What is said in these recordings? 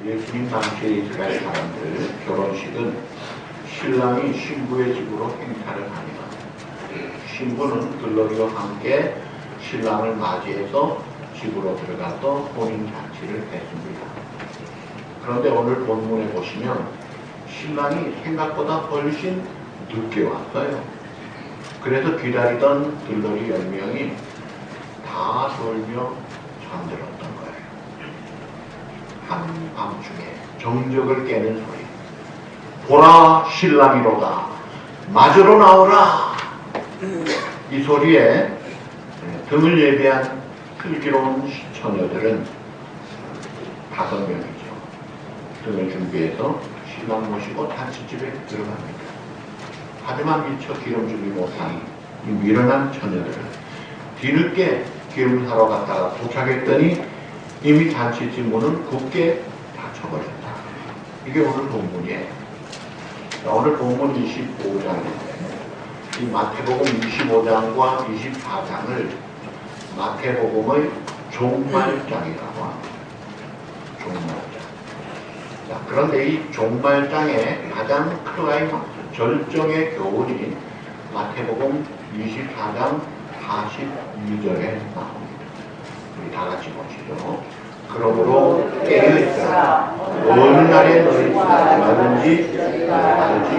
예수님 당시의 이스라엘 사람들 결혼식은 신랑이 신부의 집으로 행차를 합니다. 신부는 들러리와 함께 신랑을 맞이해서 집으로 들어가서 혼인잔치를 했습니다. 그런데 오늘 본문에 보시면 신랑이 생각보다 훨씬 늦게 왔어요. 그래서 기다리던 들러리 10명이 다 졸며 잠들었던 거예요. 한밤중에 정적을 깨는 소리. 보라 신랑이로다. 맞으러 나오라. 이 소리에 등을 예비한 슬기로운 처녀들은 5명이죠. 등을 준비해서 신랑 모시고 잔치집에 들어갑니다. 하지만 미처 기름 주지 못한 이 미련한 처녀들은 뒤늦게 기름 사러 갔다가 도착했더니 이미 잔치집 문은 굳게 닫혀버렸다. 이게 오늘 본문이에요. 오늘 본문 25장인데 이 마태복음 25장과 24장을 마태복음의 종말장이라고 합니다. 종말장. 자, 그런데 이 종말장의 가장 클라이막스, 절정의 교훈이 마태복음 24장 42절에 나옵니다. 우리 다 같이 보시죠. 그러므로 깨어있으라. 어느 날에 너희 얼마든지 알지.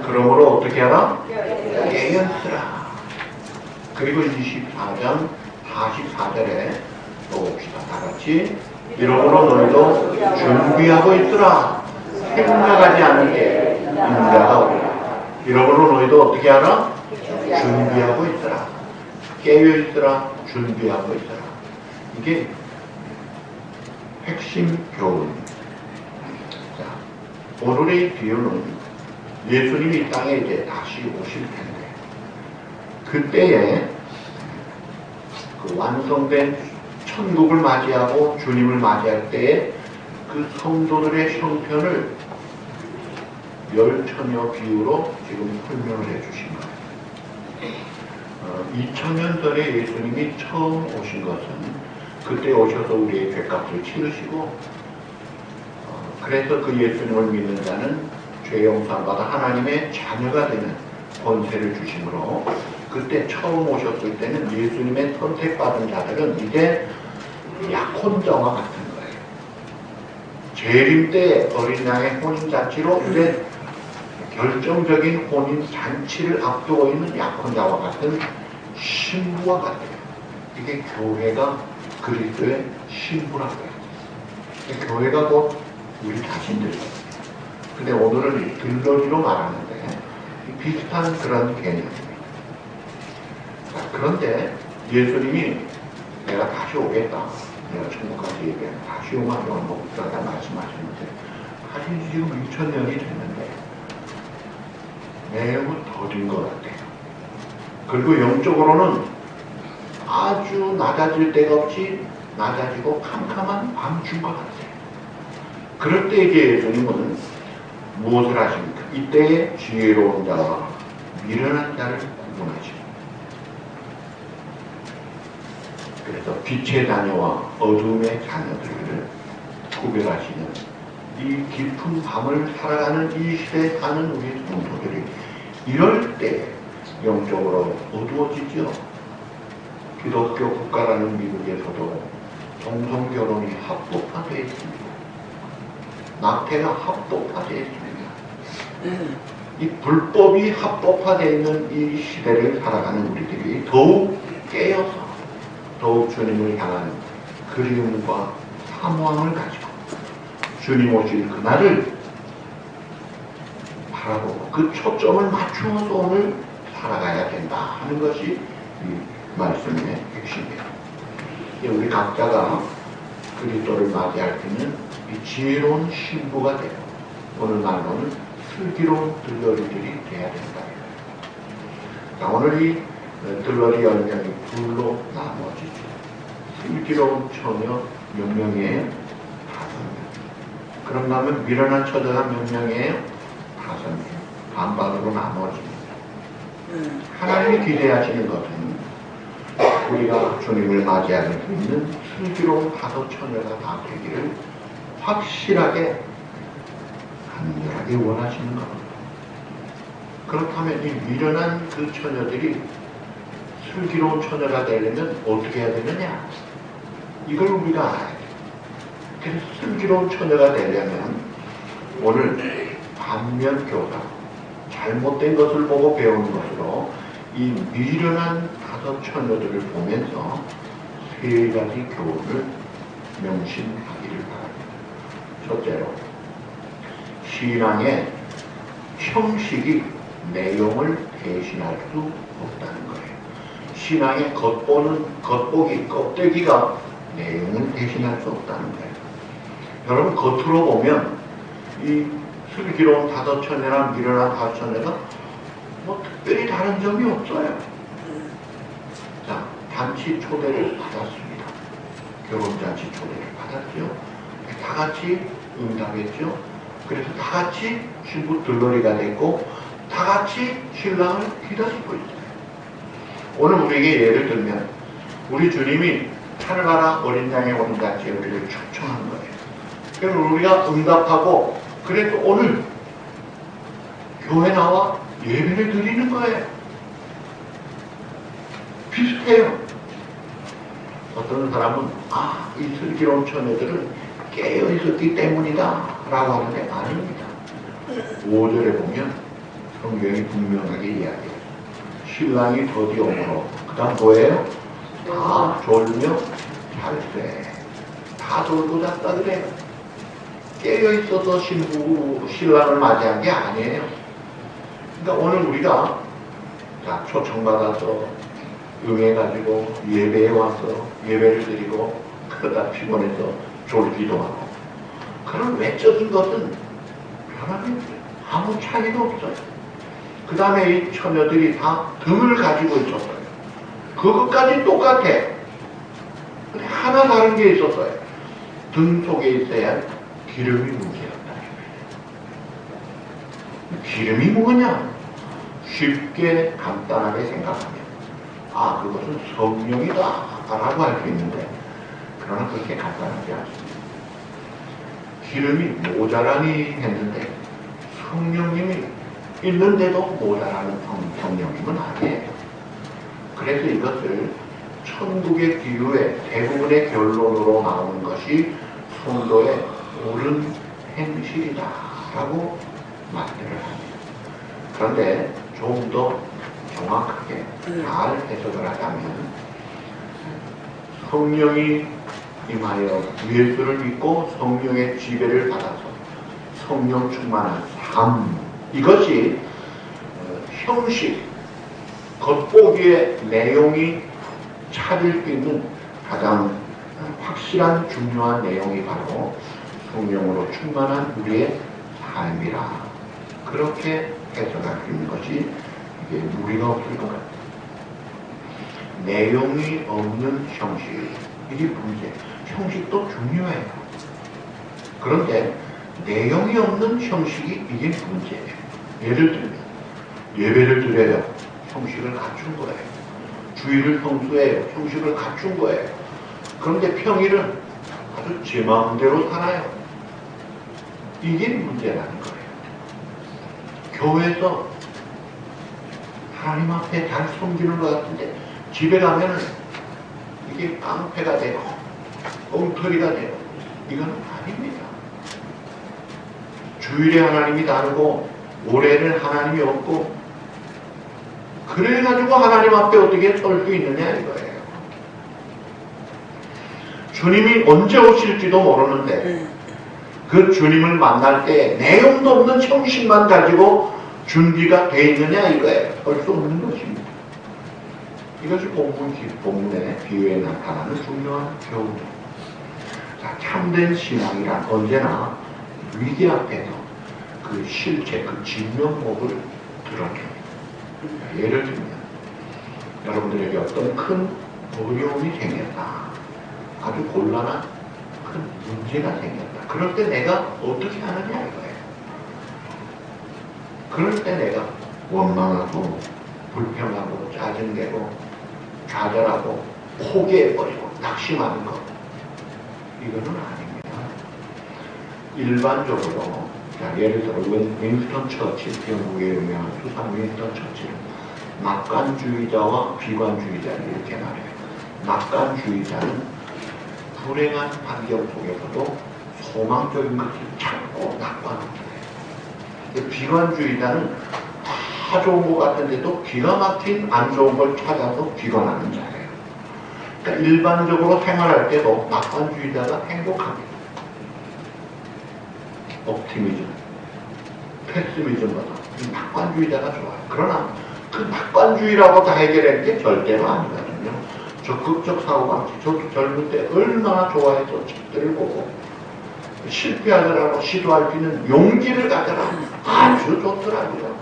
그러므로 어떻게 하라? 깨어있으라. 그리고 24장 44절에 또 봅시다. 다 같이. 이러므로 너희도 준비하고 있으라. 생각하지 않은 게 인자가 오리라. 이러므로 너희도 어떻게 하라? 준비하고 있으라. 깨어있으라. 준비하고 있으라. 이게 핵심 교훈입니다. 자, 오늘의 비유는 예수님이 이 땅에 이제 다시 오실 텐데 그때에 그 완성된 천국을 맞이하고 주님을 맞이할 때에 그 성도들의 형편을 10처녀 비유로 지금 설명을 해주신 거예요. 2000년 전에 예수님이 처음 오신 것은 그때 오셔서 우리의 죄값을 치르시고 그래서 그 예수님을 믿는 자는 죄 용서받아 하나님의 자녀가 되는 권세를 주심으로 그때 처음 오셨을 때는 예수님의 선택받은 자들은 이제 약혼자와 같은 거예요. 재림 때 어린 양의 혼인잔치로 이제 결정적인 혼인잔치를 앞두고 있는 약혼자와 같은 신부와 같아요. 이게 교회가 그리스도의 신부라고 해요. 교회가 곧 우리 자신들이에요. 근데 오늘은 들러리로 말하는데 비슷한 그런 개념입니다. 자, 그런데 예수님이 내가 다시 오겠다. 내가 천국까지 얘기해. 다시 오면 뭐 그러다 말씀하시는데 사실 지금 2000년이 됐는데 매우 더딘 것 같아요. 그리고 영적으로는 아주 낮아질 데가 없이 낮아지고 캄캄한 밤중 것 같아요. 그럴 때 이제 예수님은 무엇을 하십니까? 이때에 지혜로운 자와 미련한 자를 구분하십니다. 그래서 빛의 자녀와 어둠의 자녀들을 구별하시는 이 깊은 밤을 살아가는 이 시대에 사는 우리 성도들이 이럴 때 영적으로 어두워지죠. 기독교 국가라는 미국에서도 동성결혼이 합법화되어 있습니다. 낙태가 합법화되어 있습니다. 이 불법이 합법화되어 있는 이 시대를 살아가는 우리들이 더욱 깨어서 더욱 주님을 향한 그리움과 사모함을 가지고 주님 오실 그날을 바라보고 그 초점을 맞추어서 오늘 살아가야 된다 하는 것이 이 말씀의 핵심이에요. 우리 각자가 그리스도를 맞이할 때는 이 지혜로운 신부가 되고 오늘날로는 슬기로운 들러리들이 돼야 된다. 자, 오늘 이 들러리 10명이 둘로 나눠지죠. 슬기로운 처녀 몇 명이에요? 5명. 그럼 나면 미련한 처녀가 몇 명이에요? 5명. 반반으로 나눠집니다. 하나님이 기대하시는 것은 우리가 주님을 맞이하는 수 있는 슬기로운 5 처녀가 다 되기를 확실하게 간절하게 원하시는 겁니다. 그렇다면 이 미련한 그 처녀들이 슬기로운 처녀가 되려면 어떻게 해야 되느냐? 이걸 우리가 알아야 돼요. 그래서 슬기로운 처녀가 되려면 오늘 반면교사, 잘못된 것을 보고 배우는 것으로 이 미련한 5 처녀들을 보면서 3가지 교훈을 명심하기를 바랍니다. 첫째로, 신앙의 형식이 내용을 대신할 수 없다는 거예요. 신앙의 겉보기, 껍데기가 내용을 대신할 수 없다는 거예요. 여러분, 겉으로 보면 이 슬기로운 5 처녀나 미련한 5 처녀가 뭐 특별히 다른 점이 없어요. 자, 잔치 초대를 받았습니다. 결혼잔치 초대를 받았죠. 다 같이 응답했죠. 그래서 다 같이 신부 들러리가 됐고 다 같이 신랑을 기다리고 있어요. 오늘 우리에게 예를 들면 우리 주님이 하늘나라 어린 양의 오는 잔치에 우리를 초청한 거예요. 그래서 우리가 응답하고 그래서 오늘 교회 나와 예배를 드리는 거예요. 비슷해요. 어떤 사람은 이 슬기로운 처녀들은 깨어 있었기 때문이다 라고 하는데 아닙니다. 5절에 보면 성경이 분명하게 이야기해요. 신랑이 더디오므로 그 다음 뭐예요? 다 졸며 잘세. 다 졸고 잤다 그래요. 깨어 있어서 신랑을 맞이한 게 아니에요. 그러니까 오늘 우리가 초청받아서 응해가지고 예배에 와서 예배를 드리고 그러다 피곤해서 졸기도 하고 그런 외적인 것은 변함이 없어요. 아무 차이도 없어요. 그 다음에 이 처녀들이 다 등을 가지고 있었어요. 그것까지 똑같아. 근데 하나 다른 게 있었어요. 등 속에 있어야 할 기름이 문제였다. 기름이 뭐냐? 쉽게 간단하게 생각하면 그것은 성령이다 라고 할 수 있는데 그러나 그렇게 간단하지 않습니다. 기름이 모자라니 했는데 성령님이 있는데도 모자라는 성령님은 아니에요. 그래서 이것을 천국의 비유의 대부분의 결론으로 나오는 것이 성도의 옳은 행실이다 라고 말씀을 합니다. 그런데 좀 더 정확하게 잘 해석을 하자면 성령이 임하여 예수를 믿고 성령의 지배를 받아서 성령 충만한 삶, 이것이 형식, 겉보기의 내용이 찾을 수 있는 가장 확실한 중요한 내용이 바로 성령으로 충만한 우리의 삶이라. 그렇게 해석할 수 있는 것이 이게 무리가 없을 것 같아요. 내용이 없는 형식, 이게 문제. 형식도 중요해요. 그런데 내용이 없는 형식이 이게 문제예요. 예를 들면 예배를 드려요. 형식을 갖춘 거예요. 주일을 성수해요. 형식을 갖춘 거예요. 그런데 평일은 아주 제 마음대로 살아요. 이게 문제라는 거예요. 교회에서 하나님 앞에 잘 섬기는 것 같은데 집에 가면은 이게 깡패가 되고 엉터리가 되고 이건 아닙니다. 주일에 하나님이 다르고 올해는 하나님이 없고 그래가지고 하나님 앞에 어떻게 설 수 있느냐 이거예요. 주님이 언제 오실지도 모르는데 그 주님을 만날 때 내용도 없는 형식만 가지고 준비가 돼 있느냐 이거예요. 설 수 없는 것입니다. 이것이 본문의 비유에 나타나는 중요한 교훈입니다. 자, 참된 신앙이란 언제나 위기 앞에서 그 실체, 그 진면목을 드러냅니다. 예를 들면 여러분들에게 어떤 큰 어려움이 생겼다. 아주 곤란한 큰 문제가 생겼다. 그럴 때 내가 어떻게 하느냐 이거예요. 그럴 때 내가 원망하고 불평하고 짜증내고 좌절하고 포기해버리고 낙심하는 것 이거는 아닙니다. 일반적으로 예를 들어 윈스턴 처칠, 영국의 유명한 수상 윈스턴 처칠은 낙관주의자와 비관주의자를 이렇게 말해요. 낙관주의자는 불행한 환경 속에서도 소망적인 것을 찾고 낙관합니다. 비관주의자는 다 좋은 것 같은데도 기가 막힌 안 좋은 걸 찾아서 비관하는 자예요. 그러니까 일반적으로 생활할 때도 낙관주의자가 행복합니다. 옵티미즘, 패시미즘보다 낙관주의자가 좋아요. 그러나 그 낙관주의라고 다 해결할 게 절대로 아니거든요. 적극적 사고방식, 저도 젊을 때 얼마나 좋아해서 책들을 보고 실패하더라도 시도할 수 있는 용기를 가져라. 아주 좋더라고요.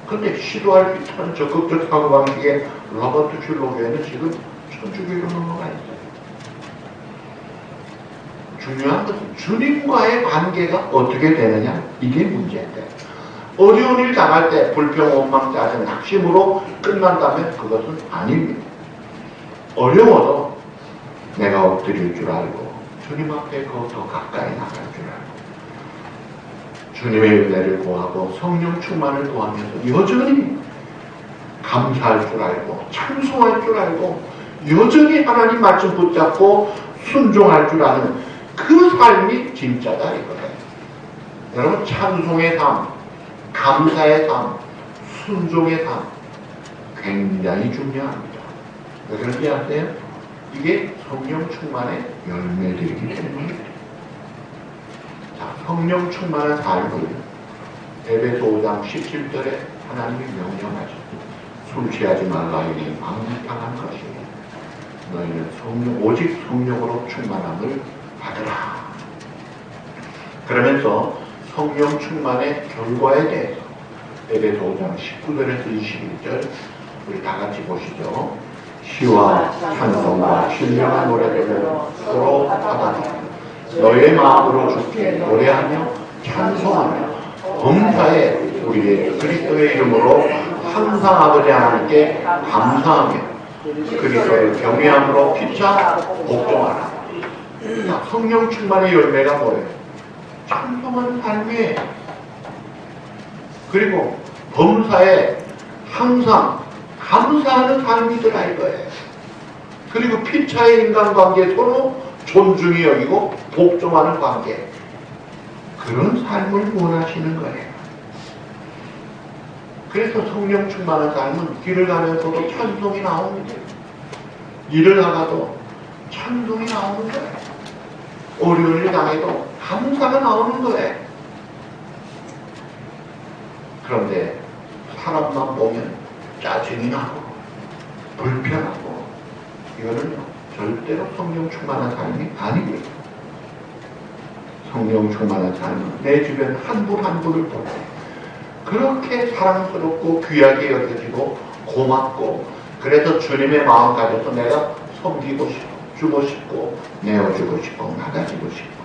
근데 시도할 수 있는 적극적 사고방식의 로버트 슐러교회는 지금 천주교로 넘어가 있어요. 중요한 것은 주님과의 관계가 어떻게 되느냐, 이게 문제인데 어려운 일 당할 때 불평, 원망, 짜증, 낙심으로 끝난다면 그것은 아닙니다. 어려워도 내가 엎드릴 줄 알고 주님 앞에 더 가까이 나갈 줄 알고 주님의 은혜를 구하고 성령 충만을 구하면서 여전히 감사할 줄 알고 찬송할 줄 알고 여전히 하나님 말씀 붙잡고 순종할 줄 아는 그 삶이 진짜다 이거예요. 여러분, 찬송의 삶, 감사의 삶, 순종의 삶 굉장히 중요합니다. 왜 그런지 아세요? 이게 성령 충만의 열매들이기 때문입니다. 자, 성령 충만한 삶을 에베소 5장 17절에 하나님이 명령하셨습니다. 술 취하지 말라 이니 망탕한 것이니 너희는 오직 성령으로 충만함을 받으라. 그러면서 성령 충만의 결과에 대해서 에베소 5장 19절에서 21절 우리 다 같이 보시죠. 시와 찬송과 신령한 노래들로 서로 하다니 너의 마음으로 주께 노래하며 찬송하며 범사에 우리의 그리스도의 이름으로 항상 아버지 하나님께 감사하며 그리스도를 경외함으로 피차 복종하라. 성령 충만의 열매가 뭐예요? 찬송하는 삶이에요. 그리고 범사에 항상 감사하는 삶이더라 이거예요. 그리고 피차의 인간관계 서로 존중히 여기고 복종하는 관계, 그런 삶을 원하시는 거예요. 그래서 성령 충만한 삶은 길을 가면서도 찬송이 나옵니다. 일을 하다도 찬송이 나오는 거예요. 어려운 일 당해도 감사가 나오는 거예요. 그런데 사람만 보면 짜증이 나고 불편하고 이거는요 절대로 성령 충만한 삶이 아니고요. 성령 충만한 삶은 내 주변 한 분 한 분을 볼 때 그렇게 사랑스럽고 귀하게 여겨지고 고맙고 그래서 주님의 마음 가져서 내가 섬기고 싶고 주고 싶고 내어주고 싶고 나가지고 싶고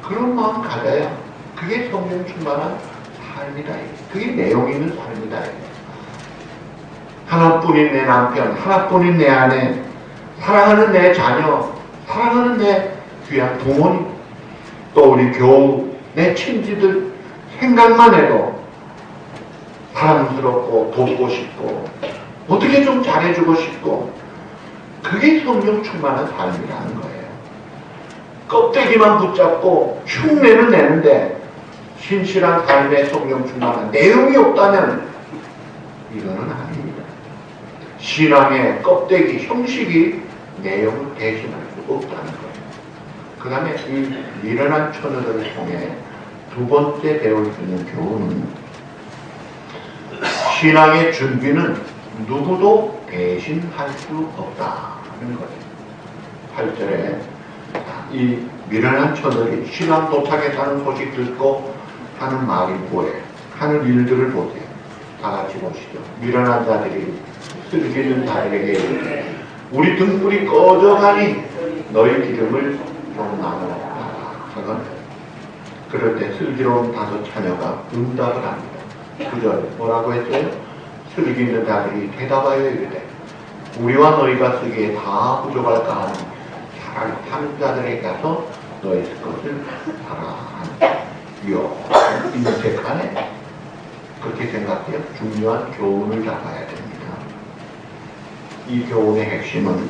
그런 마음 가져야 그게 성령 충만한 삶이다. 그게 내용 있는 삶이다. 하나뿐인 내 남편, 하나뿐인 내 아내, 사랑하는 내 자녀, 사랑하는 내 귀한 부모님, 또 우리 교우, 내 친지들 생각만 해도 사랑스럽고 돕고 싶고 어떻게 좀 잘해주고 싶고 그게 성령 충만한 삶이라는 거예요. 껍데기만 붙잡고 흉내는 내는데 신실한 삶의 성령 충만한 내용이 없다면 이거는 아닙니다. 신앙의 껍데기, 형식이 내용을 대신할 수 없다는 거예요. 그 다음에 이 미련한 처녀들을 통해 두 번째 배울 수 있는 교훈은 신앙의 준비는 누구도 대신할 수 없다는 거예요. 8절에 이 미련한 처녀들이 신앙 도착에 사는 소식 듣고 하는 말이 뭐예요? 하는 일들을 보세요. 다 같이 보시죠. 미련한 자들이 슬기는 자들에게 이르되 우리 등불이 꺼져가니 너희 기름을 좀 나눠라 하건 그럴 때 슬기로운 다섯 처녀가 응답을 합니다. 9절 뭐라고 했어요? 슬기 있는 자들이 대답하여 이르되 우리와 너희가 쓰기에 다 부족할까 하니 차라리 다른 자들에게 가서 너희 것을 사라 하니 이야, 인색하네. 그렇게 생각해요. 중요한 교훈을 잡아야 됩니다. 이 교훈의 핵심은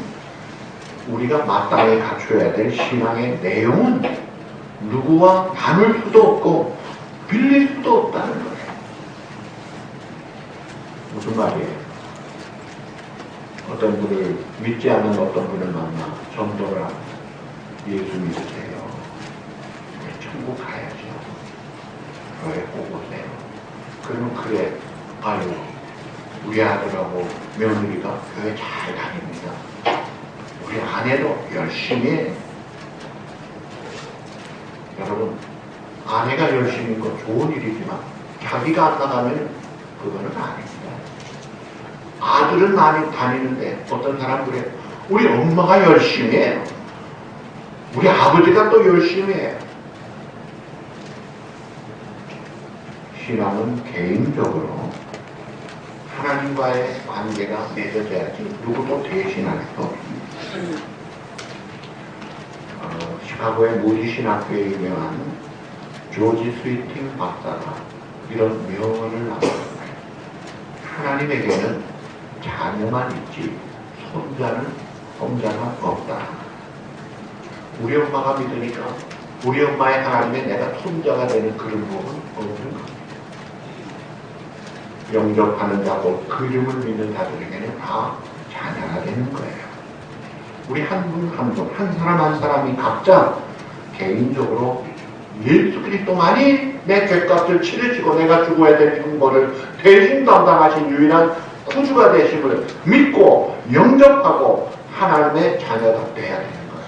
우리가 마땅히 갖춰야 될 신앙의 내용은 누구와 나눌 수도 없고 빌릴 수도 없다는 거예요. 무슨 말이에요? 어떤 분을 믿지 않는 어떤 분을 만나 전도를 하고 예수 믿으세요. 천국 가야죠. 교회 꼭 오세요. 그러면 그래, 아유, 우리 아들하고 며느리가 교회 잘 다닙니다. 우리 아내도 열심히 해. 여러분, 아내가 열심히 한 건 좋은 일이지만 자기가 안 나가면 그거는 아닙니다. 아들은 많이 다니는데 어떤 사람들이 우리 엄마가 열심히 해요. 우리 아버지가 또 열심히 해요. 신앙은 개인적으로 하나님과의 관계가 맺어져야지 누구도 대신할 수 없습니다. 시카고의 모디 신학교에 유명한 조지 스위팅 박사가 이런 명언을 남겼습니다. 하나님에게는 자녀만 있지 손자가 없다. 우리 엄마가 믿으니까 우리 엄마의 하나님에 내가 손자가 되는 그런 법은 없는 겁니다. 영접하는 자고 그 이름을 믿는 자들에게는 다 자녀가 되는 거예요. 우리 한 분 한 분, 한 사람 한 사람이 각자 개인적으로 예수 그리스도만이 내 죄값을 치르시고 내가 죽어야 될 형벌을 대신 담당하신 유일한 구주가 되심을 믿고 영접하고 하나님의 자녀가 돼야 되는 거예요.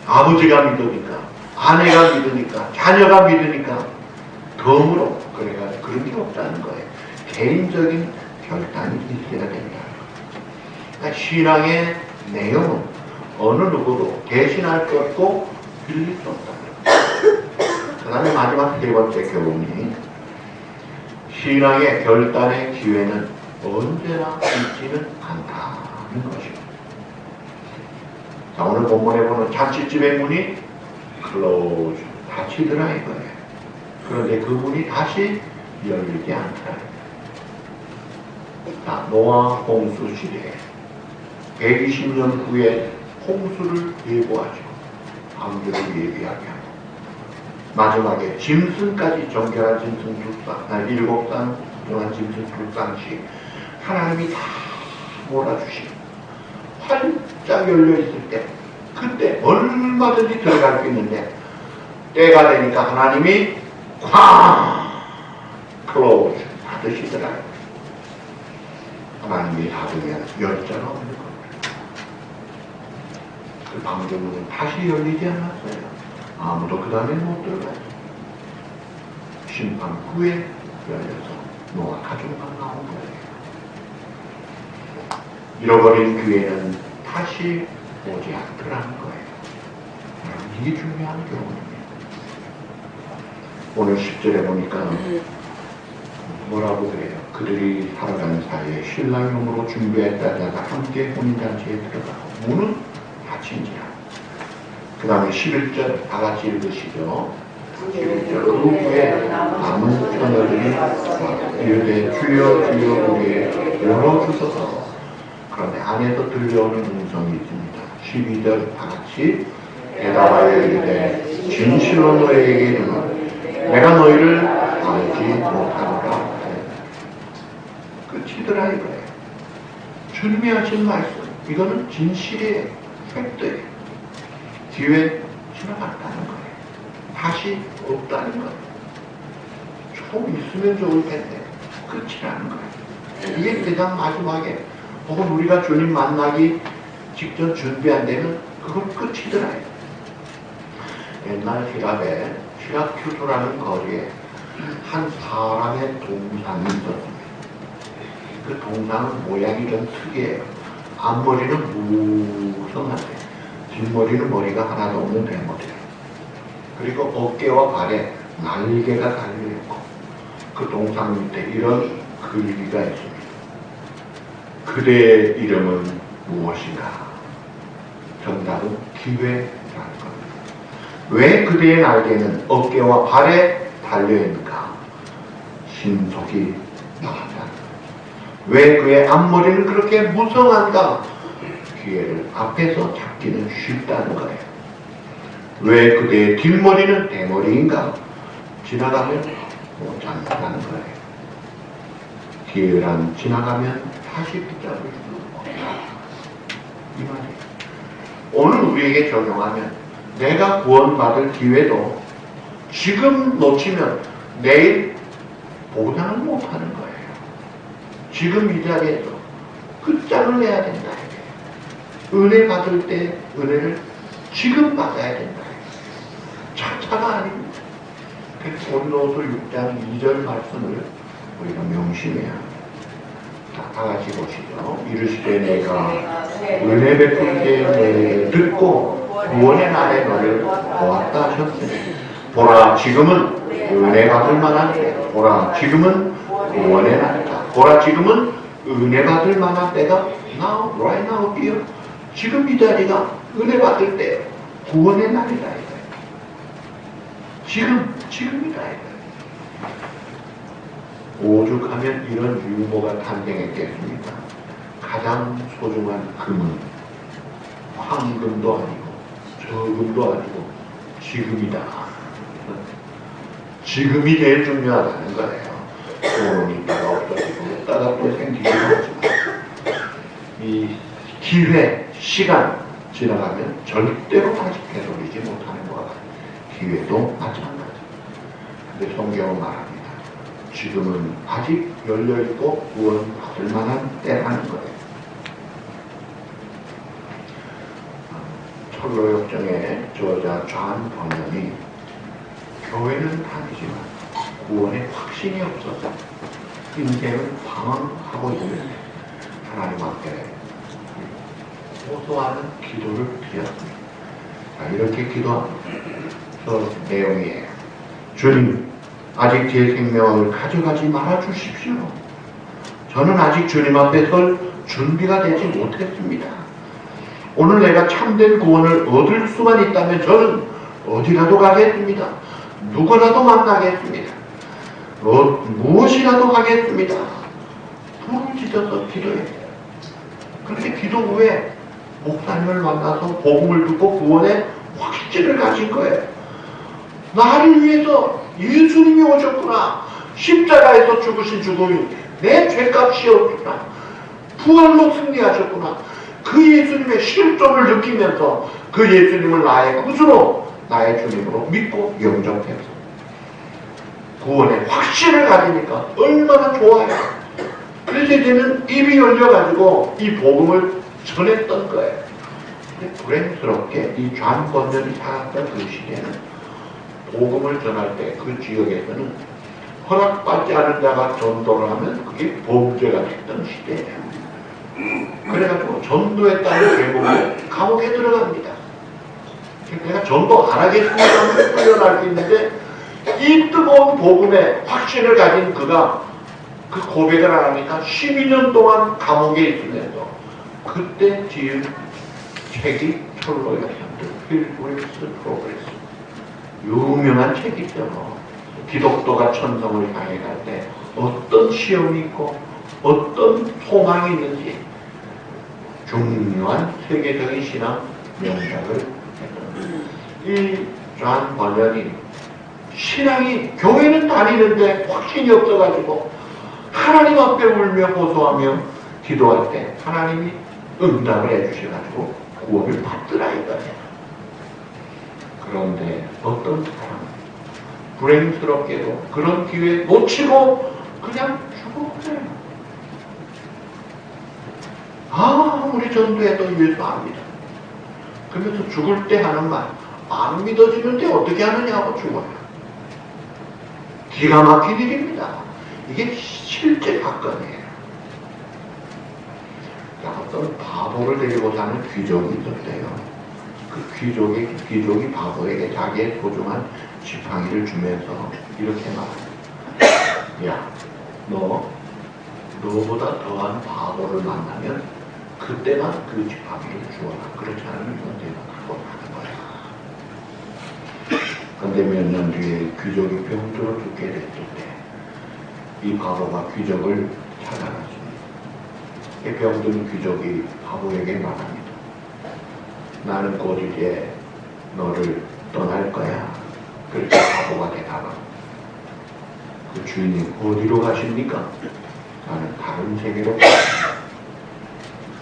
아버지가 믿으니까, 아내가 믿으니까, 자녀가 믿으니까 덤으로 그래가지고 그런 게 없다는 거예요. 개인적인 결단이 있어야 된다. 그러니까 신앙의 내용은 어느 누구도 대신할 수 없고 빌릴 수 없다는 거예요. 그 다음에 마지막 세 번째 교훈이 신앙의 결단의 기회는 언제나 있지는 않다는 것입니다. 자, 오늘 본문에 보면 잔치집의 문이 클로즈, 닫히더라 이거예요. 그런데 그 문이 다시 열리지 않더라. 자, 노아 홍수 시대에 120년 후에 홍수를 예고하죠. 방주를 예비하게 하고 마지막에 짐승까지 정결한 짐승 출산, 7상 정한 짐승 출산 시 하나님이 다 몰아주시고 활짝 열려있을 때 그때 얼마든지 들어갈 수 있는데 때가 되니까 하나님이 쾅! 클로즈 닫으시더라고요. 하나님이 닫으면 열자가 없는 겁니다. 그 방주문은 다시 열리지 않았어요. 아무도 그 다음에 못 들어가요. 심판 후에 열려서 노아 가족만 나온 거예요. 잃어버린 기회는 다시 오지 않더라는 거예요. 이게 중요한 경우입니다. 오늘 10절에 보니까 뭐라고 그래요? 그들이 살아가는 사이에 신랑용으로 준비했다 자가 함께 혼인잔치에 들어가고 문은 닫힌지라. 그 다음에 11절 다 같이 읽으시죠. 11절 그 후에 남은 처녀들이 이르되 주여 주여 우리의 열어주소서. 그런데 안에서 들려오는 음성이 있습니다. 12절 다 같이 대답하여 이르되 진실로 너희에게 이르노니 내가 너희를 알지 못하노라. 끝이더라 이거예요. 주님이 하신 말씀 이거는 진실의 팩트예요. 기회 지나갔다는 거예요. 다시 없다는 거예요. 좀 있으면 좋을 텐데 끝이라는 거예요. 이게 가장 마지막에 혹은 우리가 주님 만나기 직전 준비 안 되면 그건 끝이더라. 옛날 시락 휴토라는 거리에 한 사람의 동상이 있었습니다. 그 동상은 모양이 좀 특이해요. 앞머리는 무성한데 뒷머리는 머리가 하나도 없는 대머리예요. 그리고 어깨와 발에 날개가 달려있고 그 동상 밑에 이런 글귀가 있습니다. 그대의 이름은 무엇인가? 정답은 기회라는 겁니다. 왜 그대의 날개는 어깨와 발에 달려있는가? 신속이 나간다. 왜 그의 앞머리는 그렇게 무성한가? 기회를 앞에서 잡기는 쉽다는 거예요. 왜 그대의 뒷머리는 대머리인가? 지나가면 못 잡는다는 거예요. 기회란 지나가면 다시 붙잡을 수 없다. 이 말이에요. 오늘 우리에게 적용하면 내가 구원받을 기회도 지금 놓치면 내일 보장을 못하는 거예요. 지금 이 자리에서 끝장을 내야 된다. 은혜 받을 때 은혜를 지금 받아야 된다. 차차가 아닙니다. 그래서 고린도후서 6장 2절 말씀을 우리가 명심해야 합니다. 다 같이 보시죠. 이르시되 내가 은혜 베풀 때 듣고 구원의 날에 너를 보았다 하셨으니 보라 지금은 은혜 받을 만한 때, 보라 지금은 구원의 날이다. 보라 지금은 은혜 받을 만한 때가 now, right now, here. 지금 이 자리가 은혜 받을 때 구원의 날이다. 지금이다. 오죽하면 이런 유모가 탄생했겠습니까? 가장 소중한 금은 황금도 아니고 저금도 아니고 지금이다. 지금이 제일 중요하다는 거예요. 돈은 있다가 없어지고 있다가 또 생기기도 하지만 이 기회, 시간 지나가면 절대로 다시 되돌리지 못하는 것 같아요. 기회도 마찬가지. 근데 성경은 말합니다. 지금은 아직 열려있고 구원받을 만한 때라는 거예요. 철로역정의 저자 존 버넌이 교회는 다니지만 구원에 확신이 없어서 인생을 방황하고 있는데 하나님 앞에 호소하는 기도를 드렸습니다. 이렇게 기도합니다. 그 내용이에요. 주님, 아직 제 생명을 가져가지 말아 주십시오. 저는 아직 주님 앞에 설 준비가 되지 못했습니다. 오늘 내가 참된 구원을 얻을 수만 있다면 저는 어디라도 가겠습니다. 누구라도 만나겠습니다. 무엇이라도 하겠습니다. 부르짖어서 기도해요. 그렇게 기도 후에 목사님을 만나서 복음을 듣고 구원의 확신을 가진 거예요. 나를 위해서 예수님이 오셨구나. 십자가에서 죽으신 죽음이 내 죄값이었구나. 부활로 승리하셨구나. 그 예수님의 실존을 느끼면서 그 예수님을 나의 구주로, 나의 주님으로 믿고 영접해서 구원의 확신을 가지니까 얼마나 좋아요. 그래서 이제는 입이 열려가지고 이 복음을 전했던 거예요. 근데 불행스럽게 이 존 버넌이 살았던 그 시대는 복음을 전할 때 그 지역에서는 허락받지 않은 자가 전도를 하면 그게 범죄가 됐던 시대예요. 그래가지고 전도했다는 제목으로 감옥에 들어갑니다. 내가 전도 안 하겠습니다 하면 풀려날 수 있는데 이 뜨거운 복음에 확신을 가진 그가 그 고백을 안 하니까 12년 동안 감옥에 있으면서 그때 지은 책이 철로 역사들 필그레스 프로그레스 유명한 책이죠. 기독교가 천성을 향해 갈 때 어떤 시험이 있고 어떤 소망이 있는지 중요한 세계적인 신앙 명작을 했던 이존 버넌이 신앙이 교회는 다니는데 확신이 없어가지고 하나님 앞에 울며 호소하며 기도할 때 하나님이 응답을 해주셔가지고 구원을 받더라 이거예요. 그런데 어떤 사람은 불행스럽게도 그런 기회 놓치고 그냥 죽어버려요. 아무리 전도해도 예수 안 믿어. 그러면서 죽을 때 하는 말, 안 믿어지는데 어떻게 하느냐고 죽어요. 기가 막힌 일입니다. 이게 실제 사건이에요. 어떤 바보를 데리고 사는 귀족이 있었대요. 그 귀족이 바보에게 자기의 소중한 지팡이를 주면서 이렇게 말합니다. 야, 너보다 더한 바보를 만나면 그때만 그 지팡이를 주어라. 그렇지 않으면 이건 내가 갖고 가는 거야. 근데 몇 년 뒤에 귀족이 병들어 죽게 됐을 때 이 바보가 귀족을 찾아갔습니다. 이 병든 귀족이 바보에게 말합니다. 나는 곧 이제 너를 떠날 거야. 그렇게 바보가 대답합니다. 그 주인님 어디로 가십니까? 나는 다른 세계로 갑니다.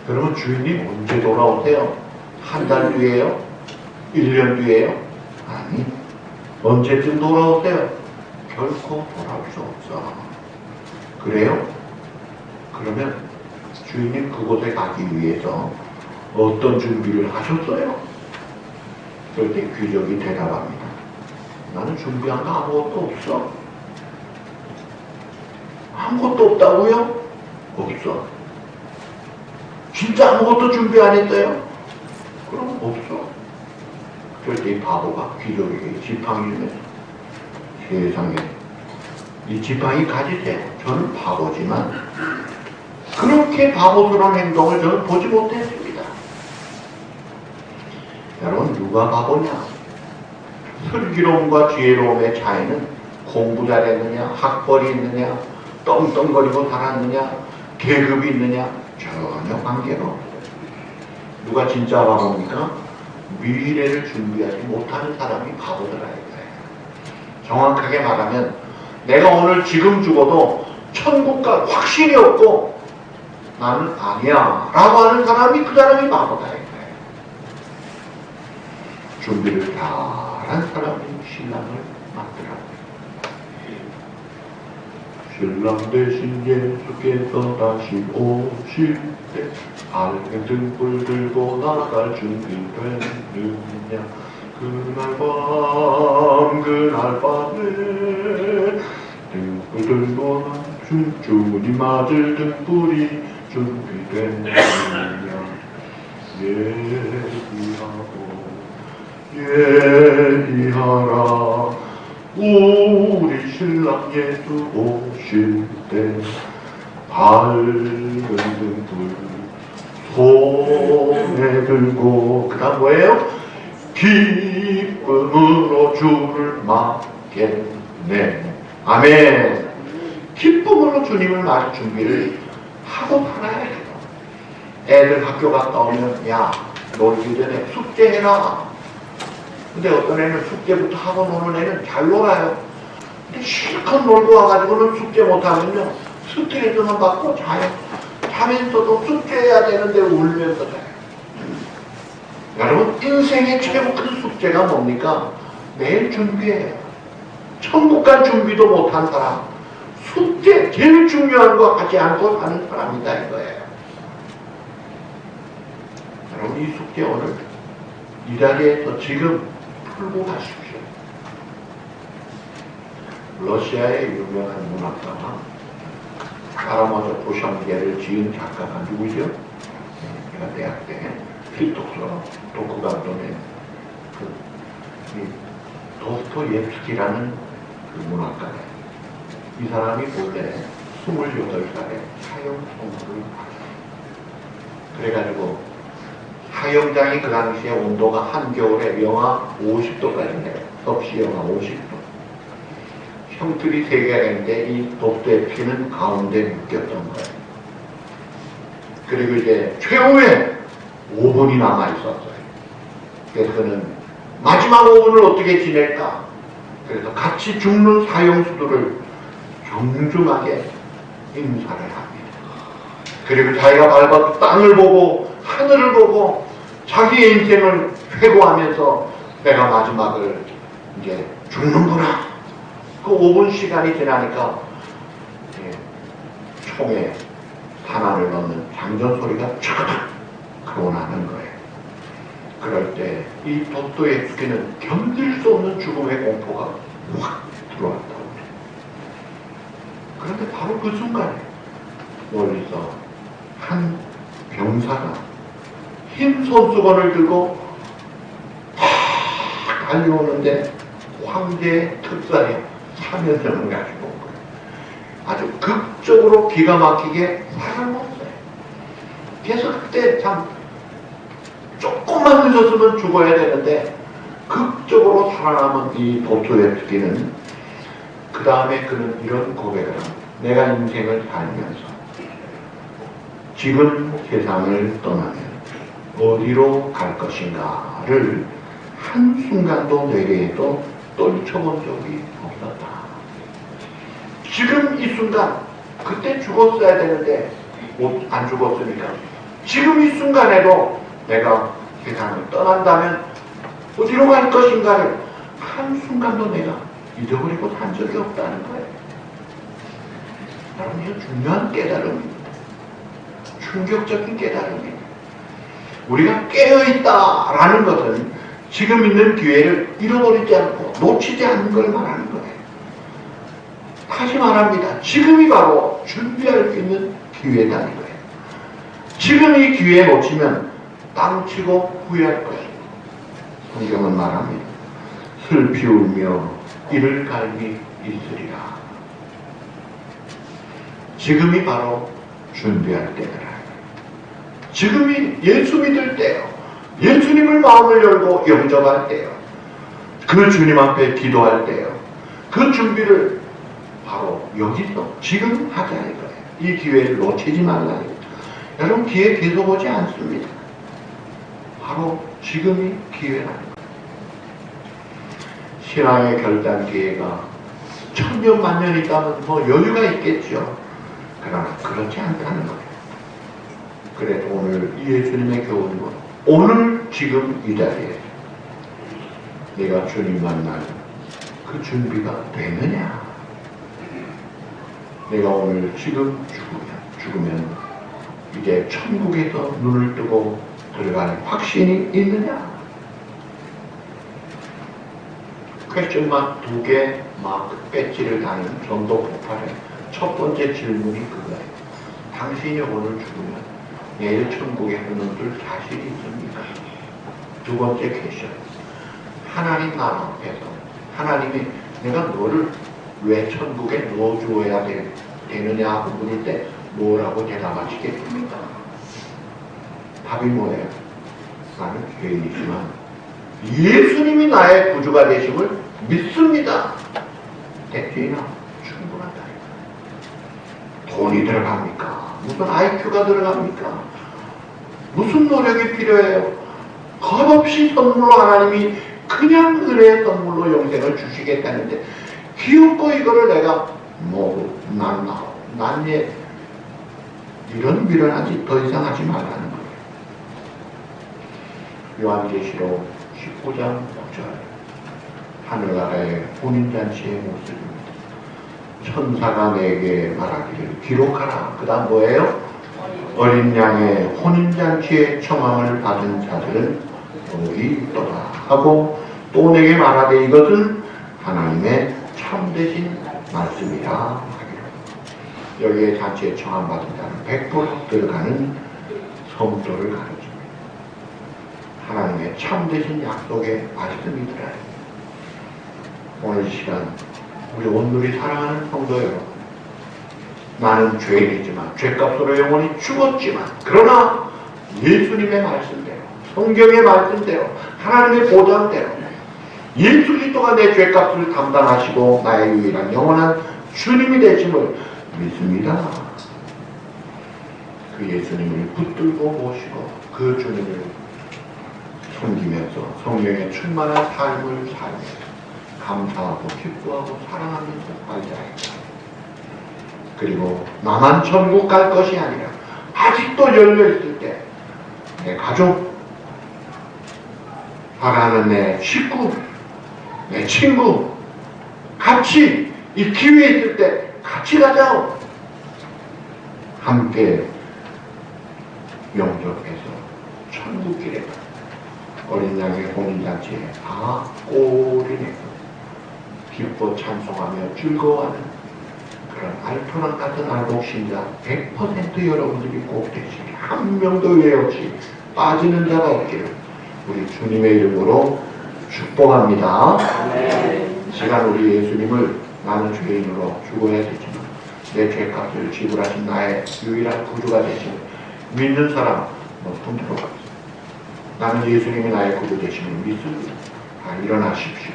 그러면 주인님 언제 돌아오세요? 한 달 뒤에요? 1년 뒤에요? 아니, 언제쯤 돌아오세요? 결코 돌아올 수 없어. 그래요? 그러면 주인님 그곳에 가기 위해서 어떤 준비를 하셨어요? 그럴 때 귀족이 대답합니다. 나는 준비한 거 아무것도 없어. 아무것도 없다고요? 없어. 진짜 아무것도 준비 안 했어요? 그럼 없어. 그럴 때 이 바보가 귀족에게 지팡이를 주면서 세상에 이 지팡이 가지세요. 저는 바보지만 그렇게 바보스러운 행동을 저는 보지 못했습니다. 여러분 누가 바보냐? 슬기로움과 지혜로움의 차이는 공부 잘했느냐, 학벌이 있느냐, 떵떵거리고 살았느냐, 계급이 있느냐 전혀 관계가 없어요. 누가 진짜 바보입니까? 미래를 준비하지 못하는 사람이 바보더라 이거예요. 정확하게 말하면 내가 오늘 지금 죽어도 천국 갈 확신이 없고 나는 아니야 라고 하는 사람이 그 사람이 바보다 이거예요. 준비를 잘한 사람이 신랑을 맞더라고요. 신랑 대신 예수께서 다시 오실 때 밝은 등불 들고 나갈 준비됐느냐. 그날 밤에 등불 들고 주님 맞을 등불이 준비됐느냐. 예비하라 우리 신랑 예수 오실 때 밝은 등불 손에 들고 그 다음 뭐예요? 기쁨으로 주를 맞겠네. 아멘. 기쁨으로 주님을 맞을 준비를 하고 살아야 해요. 애들 학교 갔다 오면 야 놀기 전에 숙제해라. 근데 어떤 애는 숙제부터 하고 노는 애는 잘 놀아요. 근데 실컷 놀고 와가지고는 숙제 못하면요 스트레스만 받고 자요. 자면서도 숙제해야 되는데 울면서 자요. 여러분 인생의 최고 큰 숙제가 뭡니까? 매일 준비해요. 천국 갈 준비도 못한 사람 숙제 제일 중요한 거 하지 않고 사는 사람이다 이거예요. 여러분 이 숙제 오늘 이 자리에서 지금 풀고 가십시오. 러시아의 유명한 문학가가 카라마조 도샹게를 지은 작가가 누구죠? 제가 대학 때 필독서 독후감독의 도스토옙스키라는 그 문학가예요. 이 사람이 본래 28살에 사형 선고를 받았어요. 그래가지고 사형장이 그 당시에 온도가 한겨울에 영하 50도까지 내요. 섭씨 영하 50도. 형틀이 3개가 있는데 이 도스토옙스키는 가운데 묶였던 거예요. 그리고 이제 최후에 5분이 남아있었어요. 그래서 그는 마지막 5분을 어떻게 지낼까? 그래서 같이 죽는 사형수들을 정중하게 인사를 합니다. 그리고 자기가 밟아도 땅을 보고 하늘을 보고 자기의 인생을 회고하면서 내가 마지막을 이제 죽는구나. 그 5분 시간이 지나니까 총에 탄환을 넣는 장전 소리가 차가닥 하고 나는 거예요. 그럴 때 이 도스토옙스키는 견딜 수 없는 죽음의 공포가 확 들어왔다고 그래요. 그런데 바로 그 순간에 멀리서 한 병사가 흰 손수건을 들고 팍 달려오는데 황제의 특사에 사면점을 가지고 온 거예요. 아주 극적으로 기가 막히게 살아먹었어요. 그래서 그때 참 조금만 늦었으면 죽어야 되는데 극적으로 살아남은 이 도토의 특기는 그 다음에 그는 이런 고백을 합니다. 내가 인생을 살면서 지금 세상을 떠나면 어디로 갈 것인가를 한순간도 뇌리에도 떨쳐본 적이 없었다. 지금 이 순간, 그때 죽었어야 되는데 안 죽었으니까 지금 이 순간에도 내가 세상을 떠난다면 어디로 갈 것인가를 한순간도 내가 잊어버리고 산 적이 없다는 거예요. 여러분, 이거 중요한 깨달음입니다. 충격적인 깨달음입니다. 우리가 깨어있다라는 것은 지금 있는 기회를 잃어버리지 않고 놓치지 않는 걸 말하는 거예요. 다시 말합니다. 지금이 바로 준비할 수 있는 기회다는 거예요. 지금 이 기회 놓치면 땅치고 후회할 것입니다. 성경은 말합니다. 슬피 울며 이를 갈미 있으리라. 지금이 바로 준비할 때더라. 지금이 예수 믿을 때요. 예수님을 마음을 열고 영접할 때요. 그 주님 앞에 기도할 때요. 그 준비를 바로 여기서 지금 하자는 거예요. 이 기회를 놓치지 말라는 거예요. 여러분, 기회 계속 오지 않습니다. 바로 지금이 기회라는 거예요. 신앙의 결단 기회가 천년 만년 있다면 뭐 여유가 있겠죠. 그러나 그렇지 않다는 거예요. 그래도 오늘 예수님의 교훈은 오늘 지금 이 자리에 내가 주님 만날 그 준비가 되느냐. 내가 오늘 지금 죽으면 이제 천국에서 눈을 뜨고 들어갈 확신이 있느냐. 퀘스천마크 2개 마크 배지를 다는 전도 폭발의 첫 번째 질문이 그거예요. 당신이 오늘 죽으면 내일 천국에 눈을 뜰 자신이 있습니까? 두 번째 퀘스천. 하나님 나라 앞에서 하나님이 내가 너를 왜 천국에 넣어주어야 되느냐 하고 물을 때 뭐라고 대답하시겠습니까? 답이 뭐예요? 나는 죄인이지만 예수님이 나의 구주가 되심을 믿습니다. 대죄나 충분하다. 돈이 들어갑니까? 무슨 IQ가 들어갑니까? 무슨 노력이 필요해요? 값없이 선물로 하나님이 그냥 은혜의 선물로 영생을 주시겠다는데 귀엽고 이거를 내가 난 이런 미련하지 더 이상 하지 말라는 거예요. 요한계시록 19장 5절 하늘나라의 혼인잔치의 모습입니다. 천사가 내게 말하기를 기록하라. 그 다음 뭐예요? 어린 양의 혼인잔치의 청함을 받은 자들은 복이 있도다 하고 또 내게 말하되 이것은 하나님의 참되신 말씀이라 하기로. 여기에 잔치에 청함받은 자는 100% 들어가는 성도를 가르칩니다. 하나님의 참되신 약속의 말씀이더라. 오늘 시간 우리 온누리 사랑하는 성도 여러분, 나는 죄인이지만 죄값으로 영원히 죽었지만 그러나 예수님의 말씀대로 성경의 말씀대로 하나님의 보장대로 예수 그리스도가 내 죄값을 담당하시고 나의 유일한 영원한 주님이 되심을 믿습니다. 그 예수님을 붙들고 모시고 그 주님을 섬기면서 성령의 충만한 삶을 살면서 감사하고 기뻐하고 사랑하면서 살자. 그리고 나만 천국 갈 것이 아니라 아직도 열려있을 때 내 가족, 사랑하는 내 식구, 내 친구 같이 이 기회에 있을 때 같이 가자고 함께 영접해서 천국길에 어린 양의 혼인잔치에 다 꼬리내고 기뻐 찬송하며 즐거워하는 그런 알토란 같은 알곡신자 100% 여러분들이 꼭 되시길, 한 명도 외 없이 빠지는 자가 없기를 우리 주님의 이름으로 축복합니다. 시간 우리 예수님을 나는 죄인으로 죽어야 되지만 내 죄값을 지불하신 나의 유일한 구주가 되심을 믿는 사람 손 들어가세요. 나는 예수님이 나의 구주 되심을 믿습니다. 일어나십시오.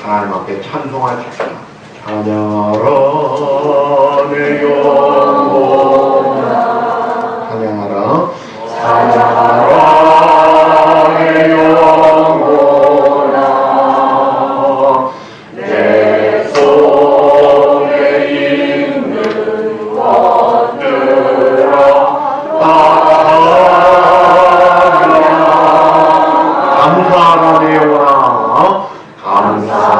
하나님 앞에 찬송하십시오. 찬양하라 내 영혼아, 찬양하라 찬양하라 내 영혼아, 내 속에 있는 것들아 다 감사하라 내 영혼아, 감사하라